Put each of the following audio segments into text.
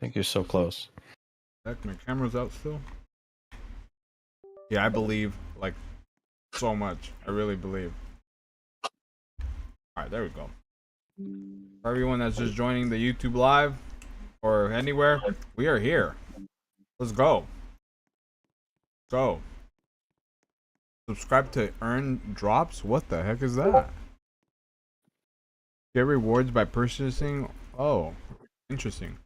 think you're so close. Heck, my camera's out still. Yeah, I believe like so much. I really believe. All right, there we go. For everyone that's just joining the YouTube live or anywhere, we are here. Let's go. Go. Subscribe to earn drops. What the heck is that? Get rewards by purchasing. Oh, interesting.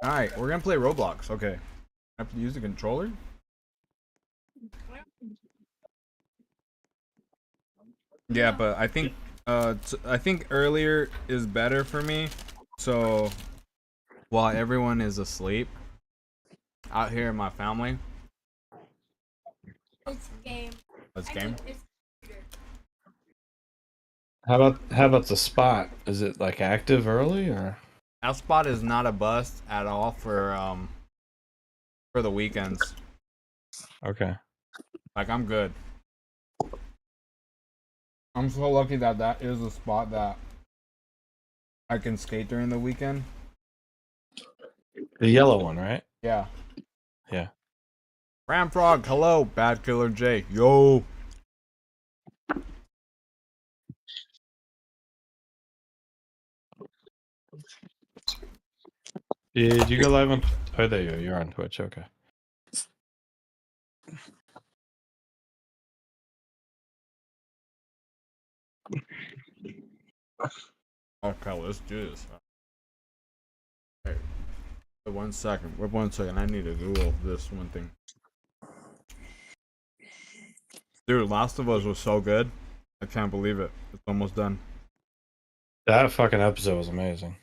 All right, we're gonna play Roblox. Okay, I have to use the controller. Yeah, but I think earlier is better for me. So while everyone is asleep out here in my family, It's game. let's game. How about the spot? Is it like active early or? That spot is not a bust at all for the weekends. Okay. Like I'm good. I'm so lucky that that is a spot that I can skate during the weekend. The yellow one, right? Yeah. Yeah. Ramfrog, hello. Bad Killer J. Yo. Did you go live on? Oh, there you go. You're on Twitch. Okay. Okay, let's do this. Hey, wait 1 second. Wait 1 second. I need to Google this one thing. Dude, Last of Us was so good. I can't believe it. It's almost done. That fucking episode was amazing.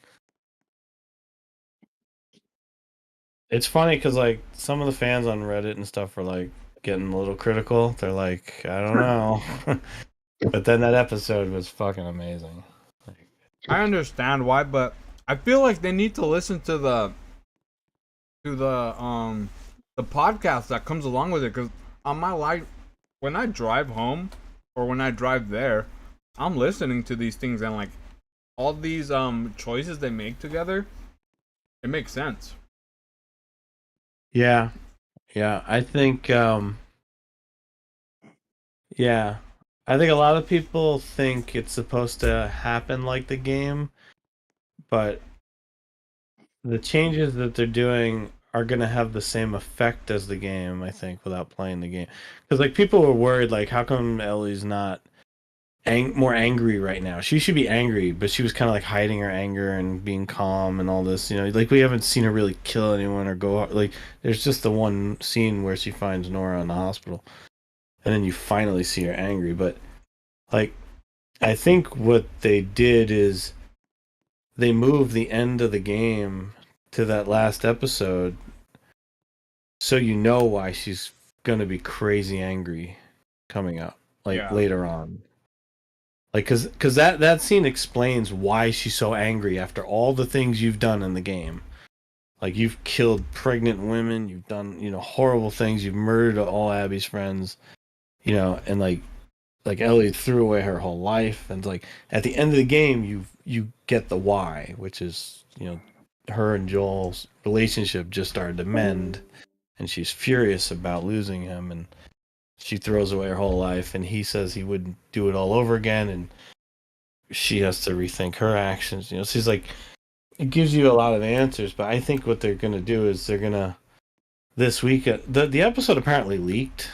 It's funny because like some of the fans on Reddit and stuff were like getting a little critical. They're like, I don't know, but then that episode was fucking amazing. I understand why, but I feel like they need to listen to the podcast that comes along with it. Because on my life, when I drive home or when I drive there, I'm listening to these things and like all these choices they make together, it makes sense. Yeah, I think yeah, I think a lot of people think it's supposed to happen like the game, but the changes that they're doing are going to have the same effect as the game, I think, without playing the game. Because like people were worried, like, how come Ellie's not more angry right now? She should be angry, but she was kind of like hiding her anger and being calm and all this. You know, like we haven't seen her really kill anyone or go like. There's just the one scene where she finds Nora in the hospital, and then you finally see her angry. But like, I think what they did is they moved the end of the game to that last episode, so you know why she's gonna be crazy angry coming up, like Yeah. later on. Like, cause that scene explains why she's so angry after all the things you've done in the game. Like you've killed pregnant women, you've done horrible things, you've murdered all Abby's friends, and like Ellie threw away her whole life, and like at the end of the game you get the why, which is her and Joel's relationship just started to mend, and she's furious about losing him, and she throws away her whole life, and he says he wouldn't do it all over again, and she has to rethink her actions. She's like, it gives you a lot of answers, but I think what they're gonna do is they're gonna this week the episode apparently leaked.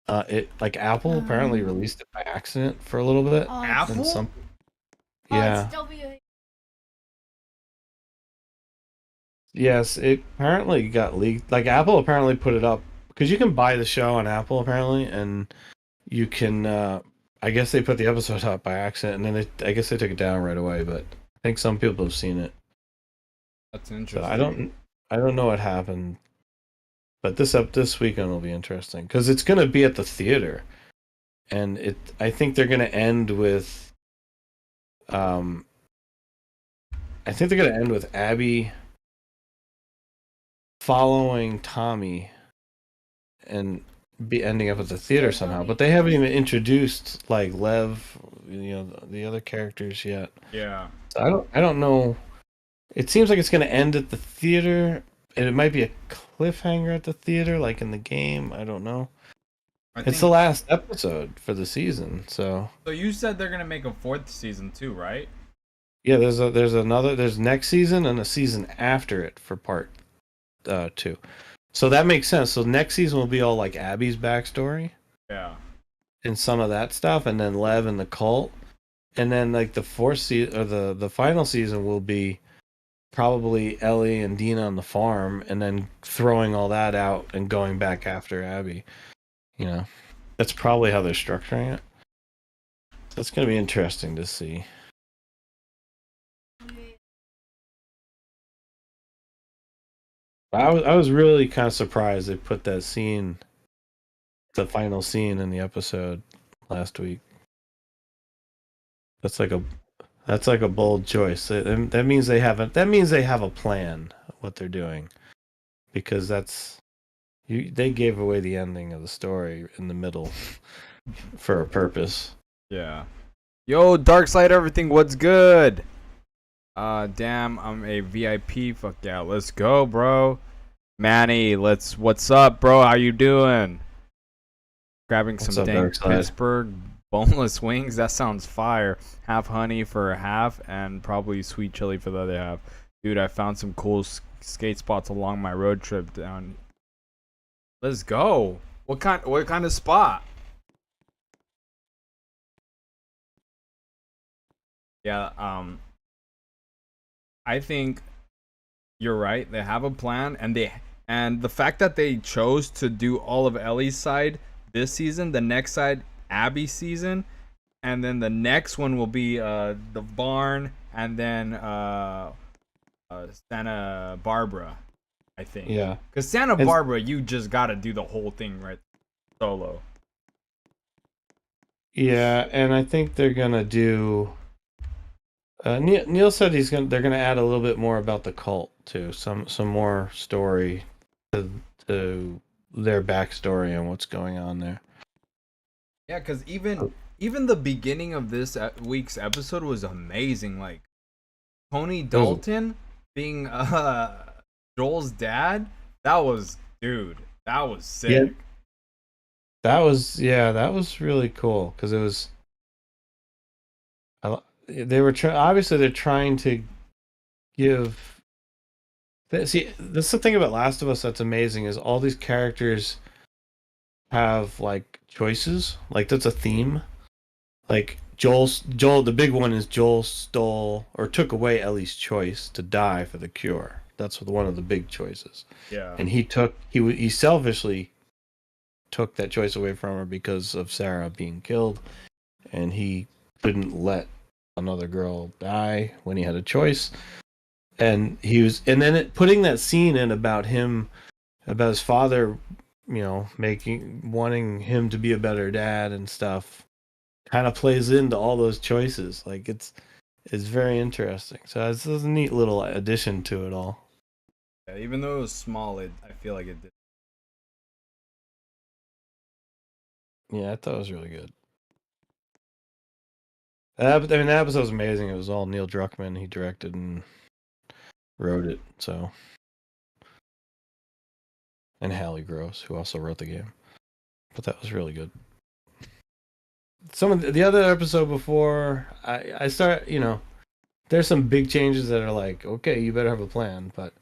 It like Apple apparently released it by accident for a little bit. Apple? Yeah. Yes, it apparently got leaked. Like Apple apparently put it up because you can buy the show on Apple apparently, and you can. I guess they put the episode up by accident, and then I guess they took it down right away. But I think some people have seen it. That's So interesting. I don't know what happened, but this weekend will be interesting because it's gonna be at the theater, and I think they're gonna end with. I think they're gonna end with Abby following Tommy and be ending up at the theater somehow, but they haven't even introduced like Lev, the other characters yet. Yeah. So I don't know It seems like it's going to end at the theater, and it might be a cliffhanger at the theater, like in the game. I don't know. I It's the think. last episode for the season, so So you said they're gonna make a fourth season too, right? yeah. There's next season and a season after it for part two. So that makes sense. So next season will be all like Abby's backstory Yeah. and some of that stuff, and then Lev and the cult, and then like the fourth season or the final season will be probably Ellie and Dina on the farm, and then throwing all that out and going back after Abby. You know, that's probably how they're structuring it. That's going to be interesting to see. I was really kind of surprised they put that scene, the final scene in the episode last week. That's like a that's like a bold choice. That means they have a plan of what they're doing, because they gave away the ending of the story in the middle for a purpose. Yeah. Yo, Dark Side Everything, what's good? Damn, I'm a VIP. Fuck yeah, let's go, bro. Manny, what's up, bro? How you doing? Grabbing What's some up, dang Darkside? Pittsburgh boneless wings. That sounds fire. Half honey for a half, and probably sweet chili for the other half. Dude, I found some cool skate spots along my road trip down. Let's go. What kind of spot? Yeah, I think you're right. They have a plan, and the fact that they chose to do all of Ellie's side this season, the next side Abby's season, and then the next one will be the barn, and then Santa Barbara, I think. Yeah. Because Santa And Barbara, you just gotta do the whole thing right solo. yeah, and I think they're gonna do. Neil said they're gonna add a little bit more about the cult too, some more story to, to their backstory and what's going on there. Yeah, because even the beginning of this week's episode was amazing. Like Tony It was, Dalton being Joel's dad. That was dude. That was yeah, sick. that was really cool because it was. They were obviously they're trying to give. See, that's the thing about Last of Us that's amazing is all these characters have like choices. Like that's a theme. Like Joel, the big one is Joel stole or took away Ellie's choice to die for the cure. That's one of the big choices, Yeah. and he selfishly took that choice away from her because of Sarah being killed, and he couldn't let another girl die when he had a choice. And then putting that scene in about his father, wanting him to be a better dad and stuff, kind of plays into all those choices. Like it's very interesting. So it's a neat little addition to it all. Yeah, even though it was small, I feel like it did. Yeah, I thought it was really good. That episode was amazing. It was all Neil Druckmann. He directed and wrote it. So, and Hallie Gross, who also wrote the game. But that was really good. Some of the other episode before I start, there's some big changes that are like, okay, you better have a plan. But